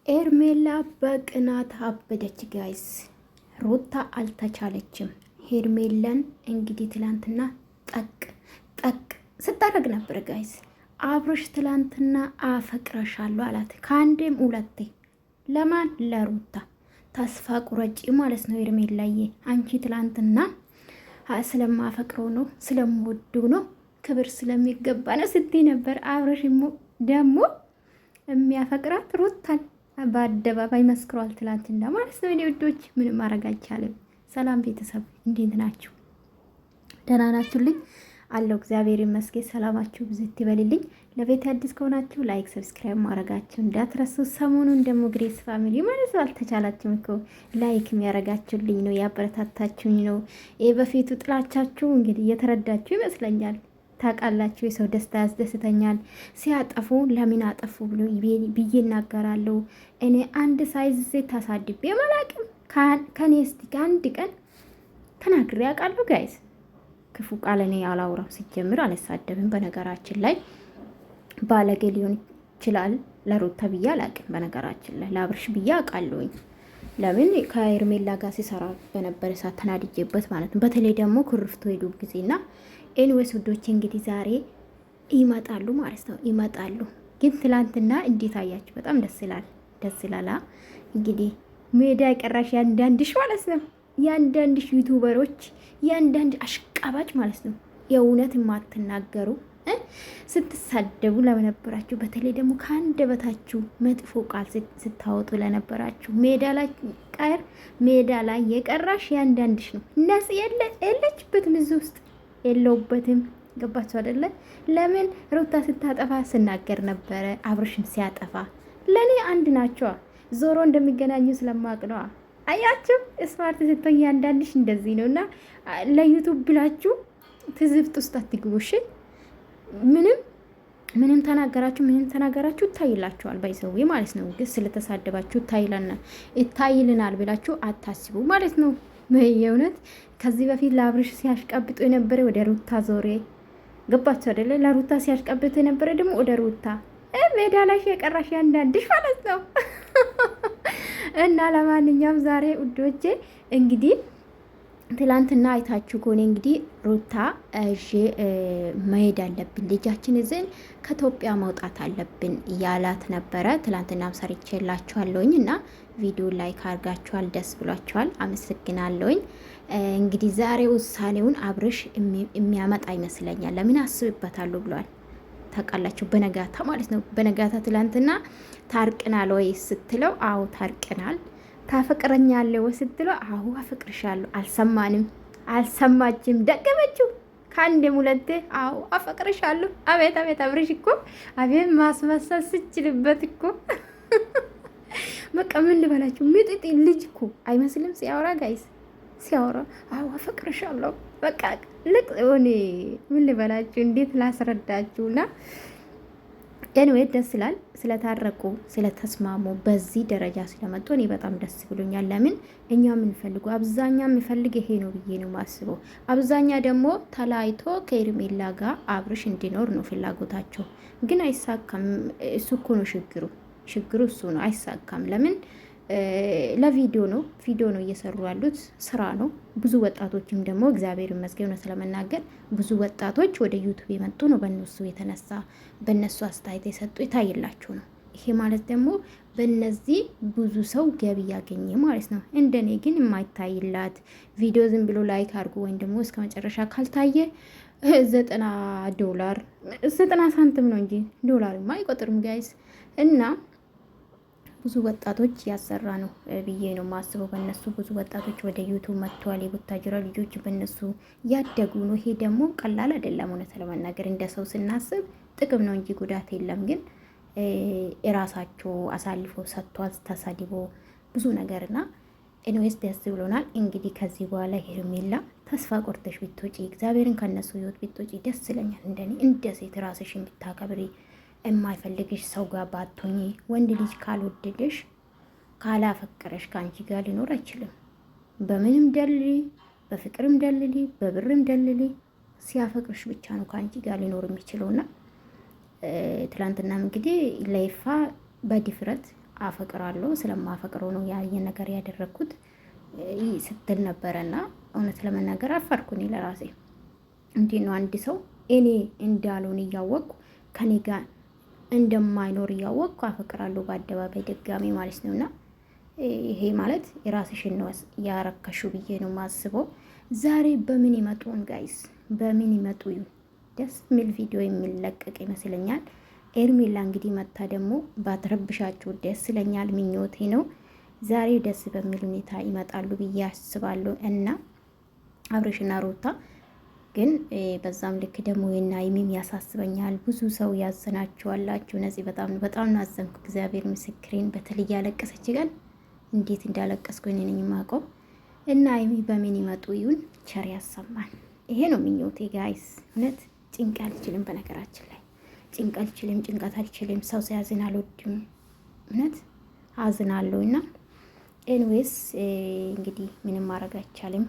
ኤርሜላ በቅናት አበደች ጋይስ። ሩታ አልተቻለችም። ሄርሜላን እንግዲህ ትላንትና ጠቅ ስታደርግ ነበር ጋይስ። አብርሽ ትላንትና አፈቅረሻለሁ አላት ከአንዴም ሁለቴ። ለማን? ለሩታ። ተስፋ ቁረጪ ማለት ነው ሄርሜላዬ። አንቺ ትላንትና ስለማፈቅረው ነው ስለምወዱ ነው ክብር ስለሚገባ ነው ስትይ ነበር። አብርሽ ደግሞ የሚያፈቅራት ሩታን በአደባባይ መስክሯል ትላንትና ማለት ነው። እኔ ውዶች ምንም ማድረግ አይቻልም። ሰላም ቤተሰብ እንዴት ናችሁ? ደህና ናችሁልኝ? አለው እግዚአብሔር ይመስገን። ሰላማችሁ ብዝት ይበልልኝ። ለቤት አዲስ ከሆናችሁ ላይክ፣ ሰብስክራይብ ማድረጋችሁ እንዳትረሱ። ሰሞኑን ደግሞ ግሬስ ፋሚሊ ማለት ነው አልተቻላችሁም እኮ ላይክ የሚያረጋችሁልኝ ነው ያበረታታችሁኝ ነው። ይሄ በፊቱ ጥላቻችሁ እንግዲህ እየተረዳችሁ ይመስለኛል። ታውቃላችሁ የሰው ደስታ ያስደስተኛል። ሲያጠፉ ለምን አጠፉ ብሎ ብዬ እናገራለሁ። እኔ አንድ ሳይዝ ሴት ታሳድቤ መላቅም ከኔ እስቲ ከአንድ ቀን ተናግሬ ያውቃሉ ጋይዝ። ክፉ ቃል እኔ አላውራም፣ ሲጀምር አልሳደብም። በነገራችን ላይ ባለጌ ሊሆን ይችላል። ለሩታ ብዬ አላውቅም። በነገራችን ላይ ለአብርሽ ብዬ አውቃለሁኝ። ለምን ከኤርሜላ ጋር ሲሰራ በነበረ ሰዓት ተናድጄበት ማለት ነው። በተለይ ደግሞ ኩርፍቶ ሄዱ ጊዜና ኤንዌስ ውዶች እንግዲህ ዛሬ ይመጣሉ ማለት ነው። ይመጣሉ ግን ትላንትና እንዴት አያችሁ? በጣም ደስ ይላል። ደስ ይላል። እንግዲህ ሜዳ የቀራሽ ያንዳንድሽ ማለት ነው። ያንዳንድሽ ዩቱበሮች ያንዳንድ አሽቃባጭ ማለት ነው። የእውነት የማትናገሩ ስትሳደቡ ለነበራችሁ፣ በተለይ ደግሞ ከአንደበታችሁ መጥፎ ቃል ስታወጡ ለነበራችሁ ሜዳ ላይ የቀራሽ ያንዳንድሽ ነው። ነጽ የለችበትም እዚህ ውስጥ የለውበትም። ገባችሁ አይደለ? ለምን ሩታ ስታጠፋ ስናገር ነበረ፣ አብርሽም ሲያጠፋ ለኔ አንድ ናቸዋ። ዞሮ እንደሚገናኙ ስለማቅ ነዋ። አያችሁ ስማርት ስትሆኝ ያንዳንድሽ እንደዚህ ነው። እና ለዩቱብ ብላችሁ ትዝብት ውስጥ አትግቡሽ። ምንም ተናገራችሁ ይታይላችኋል። ባይሰዊ ማለት ነው። ግን ስለተሳደባችሁ ይታይልናል ብላችሁ አታስቡ ማለት ነው። የእውነት ከዚህ በፊት ለአብርሽ ሲያሽቀብጡ የነበረ ወደ ሩታ ዞሬ። ገባችሁ አይደለ? ለሩታ ሲያሽቀብጡ የነበረ ደግሞ ወደ ሩታ። ሜዳ ላይ የቀራሽ ያንዳንድሽ ማለት ነው። እና ለማንኛውም ዛሬ ውዶቼ እንግዲህ ትላንትና አይታችሁ ከሆነ እንግዲህ ሩታ መሄድ አለብን ልጃችን እዝን ከኢትዮጵያ መውጣት አለብን እያላት ነበረ። ትላንትናም ሰርቼላችኋለሁኝ እና ቪዲዮ ላይክ አድርጋችኋል፣ ደስ ብሏችኋል፣ አመሰግናለሁኝ። እንግዲህ ዛሬ ውሳኔውን አብርሽ የሚያመጣ ይመስለኛል። ለምን አስብበታለሁ ብሏል። ታውቃላችሁ በነጋታ ማለት ነው። በነጋታ ትላንትና ታርቅናል ወይ ስትለው አዎ ታርቅናል። ታፈቅረኛለህ ወይ ስትለው አዎ አፈቅርሻለሁ። አልሰማችም፣ ደገመችው ከአንዴም ሁለቴ አዎ አፈቅርሻለሁ። አቤት አቤት! አብርሽ እኮ አቤት ማስመሰል ስችልበት እኮ በቃ ምን ልበላችሁ፣ ምጥጥ ልጅ እኮ አይመስልም ሲያወራ ጋይስ። ሲያወራ አዎ አፈቅርሻለሁ በቃ ልቅ ሆኔ ምን ልበላችሁ፣ እንዴት ላስረዳችሁና ኤኒዌይ ደስ ይላል። ስለታረቁ ስለተስማሙ በዚህ ደረጃ ስለመጡ እኔ በጣም ደስ ብሎኛል። ለምን እኛ የምንፈልገው አብዛኛ የምፈልግ ይሄ ነው ብዬ ነው ማስበው። አብዛኛ ደግሞ ተለያይቶ ከኤርሜላ ጋር አብርሽ እንዲኖር ነው ፍላጎታቸው፣ ግን አይሳካም። እሱ እኮ ነው ችግሩ እሱ ነው። አይሳካም። ለምን ለቪዲዮ ነው እየሰሩ ያሉት፣ ስራ ነው። ብዙ ወጣቶችም ደግሞ እግዚአብሔር ይመስገን ነው ስለመናገር ብዙ ወጣቶች ወደ ዩቱብ የመጡ ነው። በእነሱ የተነሳ በእነሱ አስተያየት የሰጡ ይታይላችሁ ነው። ይሄ ማለት ደግሞ በእነዚህ ብዙ ሰው ገቢ ያገኘ ማለት ነው። እንደኔ ግን የማይታይላት ቪዲዮ ዝም ብሎ ላይክ አድርጎ ወይም ደግሞ እስከ መጨረሻ ካልታየ $90 ሳንቲም ነው እንጂ ዶላርማ አይቆጥርም ጋይስ። እና ብዙ ወጣቶች ያሰራ ነው ብዬ ነው ማስበው። በእነሱ ብዙ ወጣቶች ወደ ዩቱብ መጥተዋል። የቡታጅራ ልጆች በእነሱ ያደጉ ነው። ይሄ ደግሞ ቀላል አይደለም። እውነት ለመናገር እንደ ሰው ስናስብ ጥቅም ነው እንጂ ጉዳት የለም። ግን የራሳቸው አሳልፎ ሰጥቷል፣ ተሳድቦ ብዙ ነገርና ኤንዌስ ደስ ብሎናል። እንግዲህ ከዚህ በኋላ ሄርሜላ ተስፋ ቆርጠሽ ብትወጪ፣ እግዚአብሔርን ከነሱ ህይወት ብትወጪ ደስ ይለኛል። እንደኔ እንደ ሴት ራስሽን ብታከብሪ፣ የማይፈልግሽ ሰው ጋር ባትሆኚ። ወንድ ልጅ ካልወደደሽ ካላፈቀረሽ ከአንቺ ጋር ሊኖር አይችልም። በምንም ደልሊ፣ በፍቅርም ደልሊ፣ በብርም ደልሊ፣ ሲያፈቅርሽ ብቻ ነው ከአንቺ ጋር ሊኖር የሚችለውና ትላንትናም እንግዲህ ለይፋ በድፍረት አፈቅራለሁ ስለማፈቅረው ነው ያየ ነገር ያደረግኩት ስትል ነበረና እውነት ለመናገር አፈርኩኝ ለራሴ። እንዲህ ነው አንድ ሰው እኔ እንዳልሆን እያወቅኩ ከኔ ጋር እንደማይኖር እያወቅኩ አፈቅራለሁ በአደባባይ ድጋሚ ማለት ነውና ይሄ ማለት የራስሽን ነው ያረከሹ ብዬ ነው ማስበው። ዛሬ በምን ይመጡን ጋይስ? በምን ይመጡ? ደስ የሚል ቪዲዮ የሚለቀቅ ይመስለኛል። ኤርሜላ እንግዲህ መታ ደግሞ ባትረብሻችሁ ደስ ይለኛል፣ ምኞቴ ነው። ዛሬ ደስ በሚል ሁኔታ ይመጣሉ ብዬ አስባለሁ እና አብርሽና ሩታ ግን በዛም ልክ ደግሞ የናይሚም ያሳስበኛል። ብዙ ሰው ያዘናችኋላችሁ። ነፂ በጣም ናዘንኩ። እግዚአብሔር ምስክሬን። በተለይ ያለቀሰች ቀን እንዴት እንዳለቀስኩ እኔ ነኝ የማውቀው። እና አይሚ በምን ይመጡ ይሁን ቸር ያሰማን። ይሄ ነው ምኞቴ ጋይስ። እውነት ጭንቅ አልችልም። በነገራችን ላይ ጭንቅ አልችልም፣ ጭንቀት አልችልም። ሰው ሲያዝን አልወድም። እውነት አዝናለሁ እና ኤንዌስ እንግዲህ ምንም ማድረግ አይቻልም።